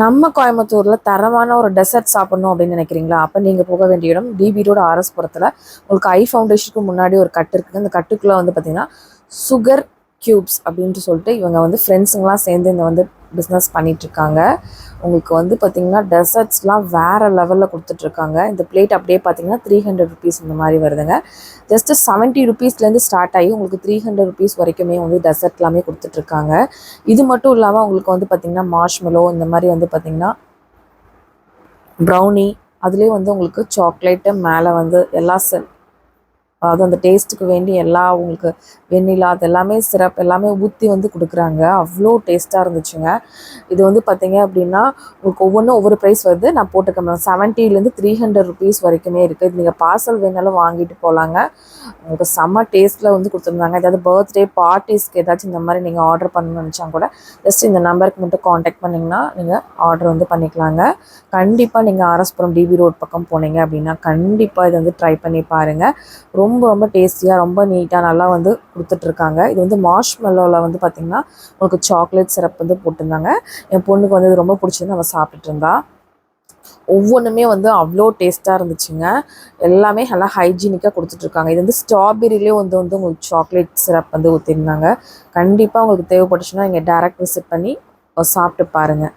நம்ம கோயம்புத்தூரில் தரமான ஒரு டெசர்ட் சாப்பிட்ணும் அப்படின்னு நினைக்கிறீங்களா? அப்போ நீங்கள் போக வேண்டிய இடம் டிபி ரோடு ஆர்எஸ்புரத்தில் உங்களுக்கு ஐ ஃபவுண்டேஷனுக்கு முன்னாடி ஒரு கட்டு இருக்குது. அந்த கட்டுக்குள்ளே வந்து பார்த்திங்கன்னா சுகர் க்யூப்ஸ் அப்படின்ட்டு சொல்லிட்டு இவங்க வந்து ஃப்ரெண்ட்ஸுங்களாம் சேர்ந்து இந்த வந்து பிஸ்னஸ் பண்ணிகிட்ருக்காங்க. உங்களுக்கு வந்து பார்த்திங்கன்னா டெசர்ட்ஸ்லாம் வேறு லெவலில் கொடுத்துட்ருக்காங்க. இந்த பிளேட் அப்படியே பார்த்திங்கன்னா 300 ருபீஸ் இந்த மாதிரி வருதுங்க. ஜஸ்ட்டு 70 ருபீஸ்லேருந்து ஸ்டார்ட் ஆகி உங்களுக்கு 300 ருபீஸ் வரைக்குமே வந்து டெசர்ட் எல்லாமே கொடுத்துட்ருக்காங்க. இது மட்டும் இல்லாமல் உங்களுக்கு வந்து பார்த்திங்கன்னா மார்ஷ்மெலோ இந்த மாதிரி வந்து பார்த்திங்கன்னா ப்ரௌனி, அதுலேயே வந்து உங்களுக்கு சாக்லேட்டு மேலே வந்து எல்லா அதாவது அந்த டேஸ்ட்டுக்கு வேண்டி எல்லா உங்களுக்கு வெண்ணிலா அது எல்லாமே சிரப் எல்லாமே ஊற்றி வந்து கொடுக்குறாங்க. அவ்வளோ டேஸ்ட்டாக இருந்துச்சுங்க. இது வந்து பார்த்திங்க அப்படின்னா உங்களுக்கு ஒவ்வொன்றும் ஒவ்வொரு ப்ரைஸ் வருது. நான் போட்டுக்கேன் 70லேருந்து 300 ருபீஸ் வரைக்குமே இருக்குது. இது நீங்கள் பார்சல் வேணாலும் வாங்கிட்டு போகலாங்க. உங்களுக்கு செம்ம டேஸ்ட்டில் வந்து கொடுத்துருந்தாங்க. ஏதாவது பர்த்டே பார்ட்டிஸ்க்கு ஏதாச்சும் இந்த மாதிரி நீங்கள் ஆர்டர் பண்ணணும்னு நினச்சா கூட ஜஸ்ட் இந்த நம்பருக்கு மட்டும் காண்டாக்ட் பண்ணிங்கன்னா நீங்கள் ஆர்டர் வந்து பண்ணிக்கலாங்க. கண்டிப்பாக நீங்கள் ஆர்எஸ்புரம் டிபி ரோட் பக்கம் போனீங்க அப்படின்னா கண்டிப்பாக இதை வந்து ட்ரை பண்ணி பாருங்கள். ரொம்ப ரொம்ப டேஸ்டியாக ரொம்ப நீட்டாக நல்லா வந்து கொடுத்துட்ருக்காங்க. இது வந்து மார்ஷ்மெல்லோவில் வந்து பார்த்திங்கன்னா உங்களுக்கு சாக்லேட் சிரப் வந்து போட்டிருந்தாங்க. என் பொண்ணுக்கு வந்து இது ரொம்ப பிடிச்சிருந்து அவள் சாப்பிட்டுட்டு இருந்தா. ஒவ்வொன்றுமே வந்து அவ்வளோ டேஸ்ட்டாக இருந்துச்சுங்க. எல்லாமே நல்லா ஹைஜீனிக்காக கொடுத்துட்ருக்காங்க. இது வந்து ஸ்ட்ராபெரிலேயே வந்து உங்களுக்கு சாக்லேட் சிரப் வந்து ஊற்றிருந்தாங்க. கண்டிப்பாக உங்களுக்கு தேவைப்பட்டுச்சுன்னா நீங்கள் டேரெக்ட் விசிட் பண்ணி சாப்பிட்டு பாருங்கள்.